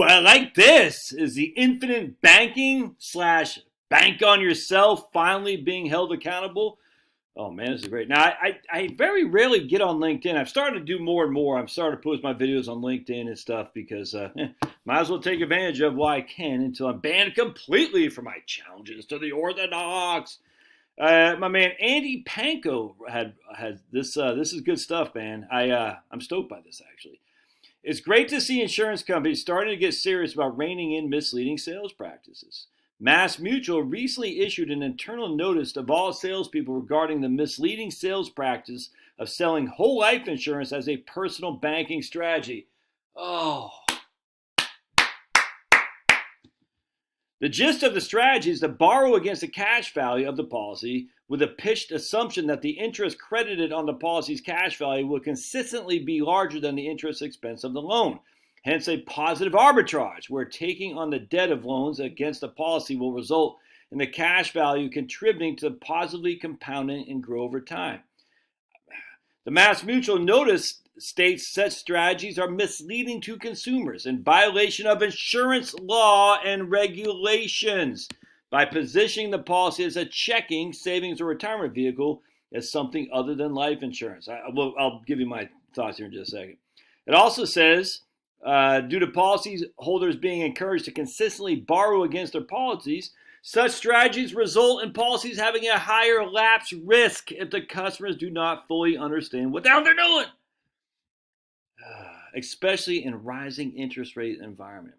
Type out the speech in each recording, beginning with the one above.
I like this. Is the infinite banking slash bank on yourself finally being held accountable? Oh man, this is great. Now, I very rarely get on LinkedIn. I've started to do more and more. I'm starting to post my videos on LinkedIn and stuff because might as well take advantage of while I can until I'm banned completely from my challenges to the orthodox. My man Andy Panko had this. This is good stuff, man. I'm stoked by this actually. It's great to see insurance companies starting to get serious about reining in misleading sales practices. Mass Mutual recently issued an internal notice to all salespeople regarding the misleading sales practice of selling whole life insurance as a personal banking strategy. Oh. The gist of the strategy is to borrow against the cash value of the policy with a pitched assumption that the interest credited on the policy's cash value will consistently be larger than the interest expense of the loan. Hence a positive arbitrage, where taking on the debt of loans against the policy will result in the cash value contributing to positively compounding and grow over time. The Mass Mutual notice states such strategies are misleading to consumers in violation of insurance law and regulations by positioning the policy as a checking, savings, or retirement vehicle as something other than life insurance. I'll give you my thoughts here in just a second. It also says, due to policy holders being encouraged to consistently borrow against their policies, such strategies result in policies having a higher lapse risk if the customers do not fully understand what the hell they're doing, especially in rising interest rate environment.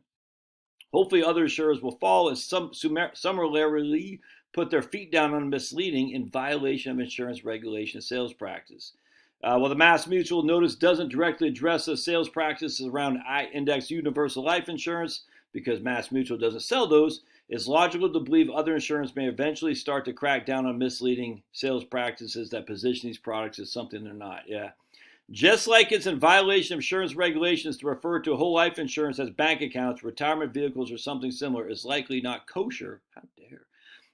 Hopefully other insurers will follow as some summarily put their feet down on misleading in violation of insurance regulation sales practice. While the Mass Mutual notice doesn't directly address the sales practices around index universal life insurance, because Mass Mutual doesn't sell those, it's logical to believe other insurers may eventually start to crack down on misleading sales practices that position these products as something they're not. Yeah. Just like it's in violation of insurance regulations to refer to whole life insurance as bank accounts, retirement vehicles, or something similar is likely not kosher. How dare.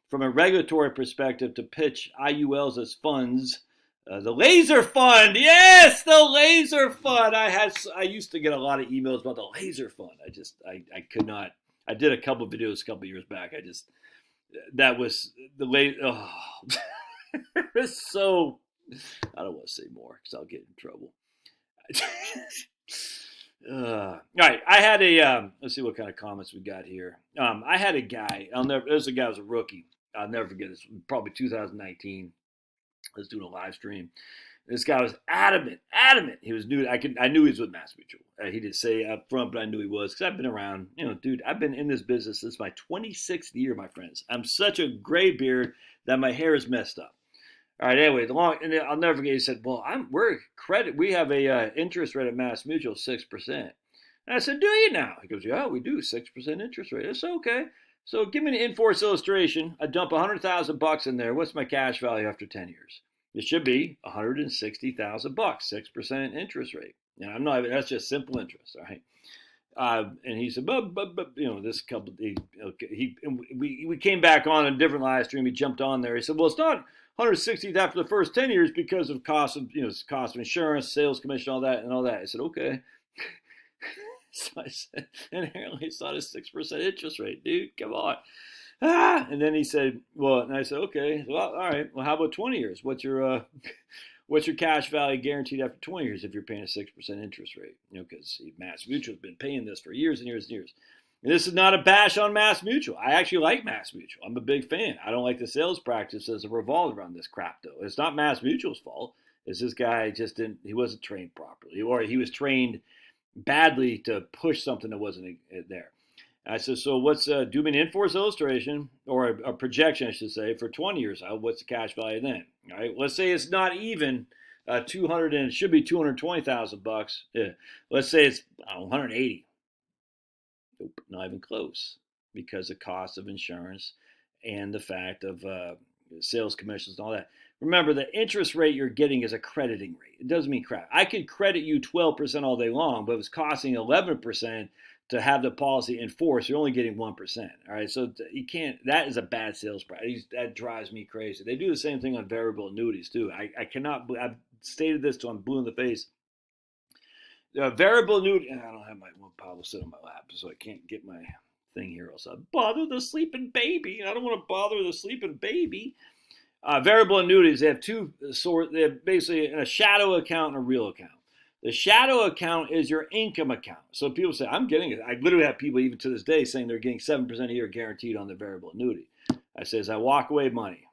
From a regulatory perspective, to pitch IULs as funds. The laser fund, yes, the laser fund. I used to get a lot of emails about the laser fund. I could not. I did a couple of videos a couple of years back. That was the laser. Oh. It's so. I don't want to say more because I'll get in trouble. All right, I had a. Let's see what kind of comments we got here. I had a guy. This guy was a rookie. I'll never forget this. Probably 2019. I was doing a live stream. This guy was adamant. He was new. I knew he was with Mass Mutual. He didn't say up front, but I knew he was because I've been around. Dude, I've been in this business since my 26th year, my friends. I'm such a gray beard that my hair is messed up. All right. Anyway, and I'll never forget. He said, "Well, we have a interest rate at Mass Mutual 6%." And I said, "Do you now?" He goes, "Yeah, we do 6% interest rate." I said, "Okay. So give me an in-force illustration. I dump $100,000 in there. What's my cash value after 10 years? It should be $160,000, 6% interest rate. And I'm not. That's just simple interest, all right." And he said, but this couple. We came back on a different live stream. He jumped on there. He said, "Well, it's not 160 after the first 10 years because of cost of insurance, sales commission, all that." I said, "Okay." So I said, inherently it's not a 6% interest rate, dude. Come on. And then he said, "Well," and I said, "Okay, well, all right. Well, how about 20 years? What's your cash value guaranteed after 20 years if you're paying a 6% interest rate?" Because Mass Mutual has been paying this for years and years and years. And this is not a bash on Mass Mutual. I actually like Mass Mutual. I'm a big fan. I don't like the sales practices that revolve around this crap, though. It's not Mass Mutual's fault. It's this guy he wasn't trained properly, or he was trained badly to push something that wasn't there. I said, "So do me an in-force illustration, or a projection, I should say, for 20 years out. What's the cash value then?" All right, let's say it's not even 200, and it should be $220,000. Yeah. Let's say it's 180. Nope, not even close, because the cost of insurance and the fact of sales commissions and all that. Remember, the interest rate you're getting is a crediting rate. It doesn't mean crap. I could credit you 12% all day long, but it was costing 11% to have the policy in force. You're only getting 1%. All right, so you can't. That is a bad sales price. That drives me crazy. They do the same thing on variable annuities too. I cannot. I've stated this till I'm blue in the face. Variable annuity. I don't have my one Pablo sit on my lap, so I can't get my thing here. Else I bother the sleeping baby. I don't want to bother the sleeping baby. Variable annuities, they have two sort. They have basically a shadow account and a real account. The shadow account is your income account. So people say, I'm getting it. I literally have people even to this day saying they're getting 7% a year guaranteed on their variable annuity. I say, I walk away money.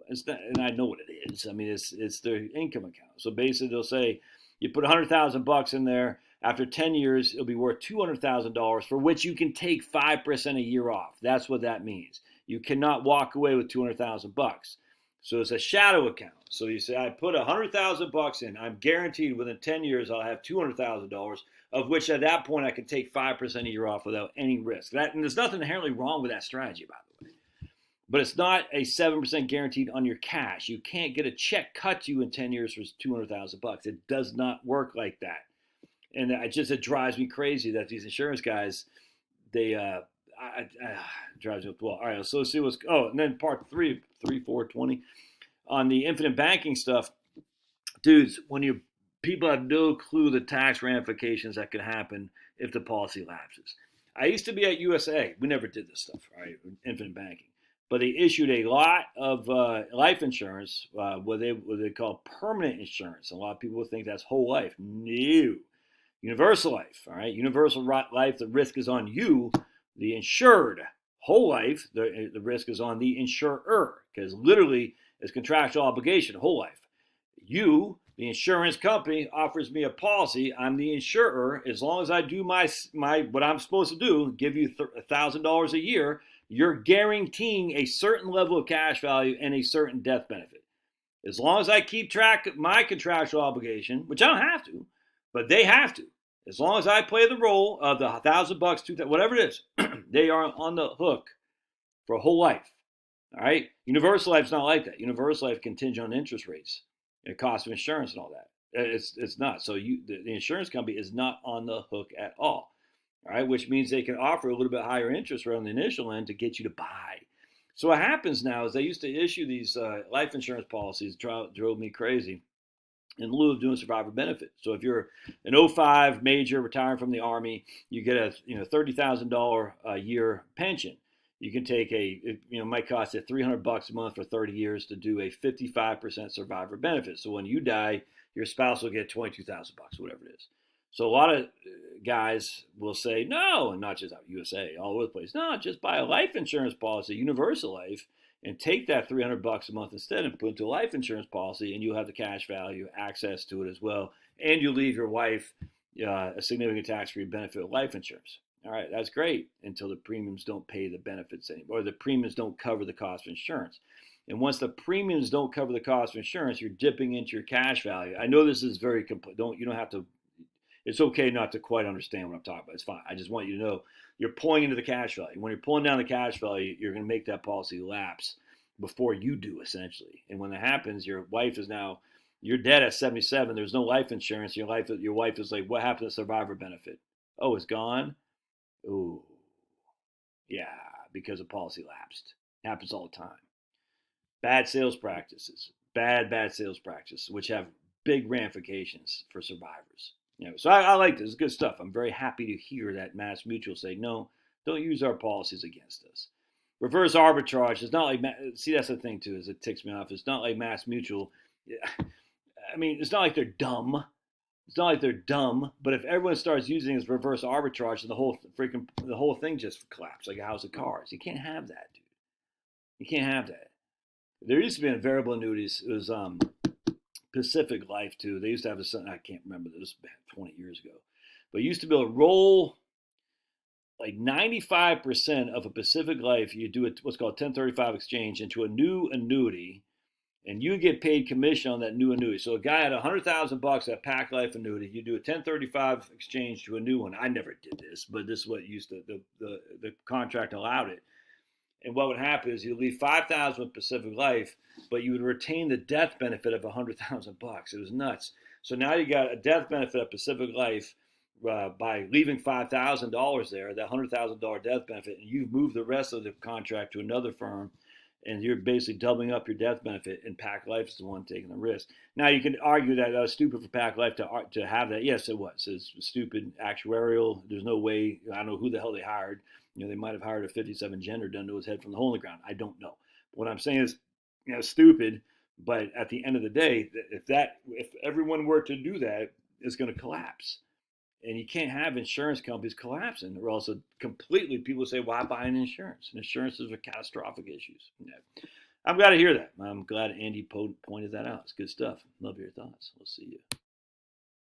It's not, and I know what it is. I mean, it's their income account. So basically, they'll say you put $100,000 in there. After 10 years, it'll be worth $200,000, for which you can take 5% a year off. That's what that means. You cannot walk away with $200,000. So it's a shadow account. So you say, I put $100,000 in. I'm guaranteed within 10 years I'll have $200,000, of which at that point I can take 5% a year off without any risk. And there's nothing inherently wrong with that strategy, by the way. But it's not a 7% guaranteed on your cash. You can't get a check cut to you in 10 years for $200,000. It does not work like that. And it drives me crazy that these insurance guys, they drives me up the wall. All right, so let's see what's. Oh, and then part 3, 420 on the infinite banking stuff, dudes. When people have no clue the tax ramifications that could happen if the policy lapses. I used to be at USA. We never did this stuff, right? Infinite banking. But they issued a lot of life insurance, what they call permanent insurance. A lot of people think that's whole life. No. Universal life, all right? Universal life, the risk is on you, the insured. Whole life, the risk is on the insurer, because literally it's contractual obligation, whole life. You, the insurance company, offers me a policy. I'm the insurer. As long as I do my what I'm supposed to do, give you $1,000 a year, you're guaranteeing a certain level of cash value and a certain death benefit. As long as I keep track of my contractual obligation, which I don't have to, but they have to. As long as I play the role of the $1,000, $2,000, whatever it is, they are on the hook for a whole life. All right. Universal life's not like that. Universal life contingent on interest rates, and cost of insurance, and all that. It's not. So the insurance company is not on the hook at all. All right, which means they can offer a little bit higher interest rate on the initial end to get you to buy. So what happens now is they used to issue these life insurance policies, drove me crazy, in lieu of doing survivor benefit. So if you're an 05 major retiring from the Army, you get a $30,000 a year pension. You can take it might cost you $300 a month for 30 years to do a 55% survivor benefit. So when you die, your spouse will get $22,000, whatever it is. So a lot of guys will say, no, and not just out USA, all over the place. No, just buy a life insurance policy, universal life, and take that $300 a month instead and put it into a life insurance policy, and you'll have the cash value, access to it as well, and you'll leave your wife a significant tax-free benefit of life insurance. All right, that's great until the premiums don't pay the benefits anymore, or the premiums don't cover the cost of insurance. And once the premiums don't cover the cost of insurance, you're dipping into your cash value. I know this is very complete. You don't have to. It's okay not to quite understand what I'm talking about. It's fine. I just want you to know you're pulling into the cash value. When you're pulling down the cash value, you're going to make that policy lapse before you do, essentially. And when that happens, your wife is now, you're dead at 77. There's no life insurance. Your wife is like, what happened to survivor benefit? Oh, it's gone? Ooh. Yeah, because the policy lapsed. It happens all the time. Bad sales practices. Bad sales practices, which have big ramifications for survivors. So I like this. It's good stuff. I'm very happy to hear that Mass Mutual say, no, don't use our policies against us. Reverse arbitrage is not like, see, that's the thing too, is it ticks me off. It's not like Mass Mutual. I mean, it's not like they're dumb. It's not like they're dumb, but if everyone starts using this reverse arbitrage, the whole thing just collapses like a house of cards. You can't have that, dude. You can't have that. There used to be in variable annuities. It was Pacific Life too. They used to have this. I can't remember. This was 20 years ago, but you used to be able to roll like 95% of a Pacific Life. You do what's called 1035 exchange into a new annuity, and you get paid commission on that new annuity. So a guy had $100,000 at Pac Life annuity. You do a 1035 exchange to a new one. I never did this, but this is what used to the contract allowed it. And what would happen is you'd leave $5,000 with Pacific Life, but you would retain the death benefit of $100,000. It was nuts. So now you got a death benefit of Pacific Life by leaving $5,000 there, that $100,000 death benefit, and you've moved the rest of the contract to another firm, and you're basically doubling up your death benefit, and Pac Life is the one taking the risk. Now you can argue that was stupid for Pac Life to have that. Yes, it was. It's stupid actuarial. There's no way. I don't know who the hell they hired. They might have hired a 57 gender done to his head from the hole in the ground. I don't know. But what I'm saying is, stupid. But at the end of the day, if everyone were to do that, it's going to collapse. And you can't have insurance companies collapsing, or else completely people say, why buy an insurance? And insurances are catastrophic issues. I'm glad to hear that. I'm glad Andy pointed that out. It's good stuff. Love your thoughts. We'll see you.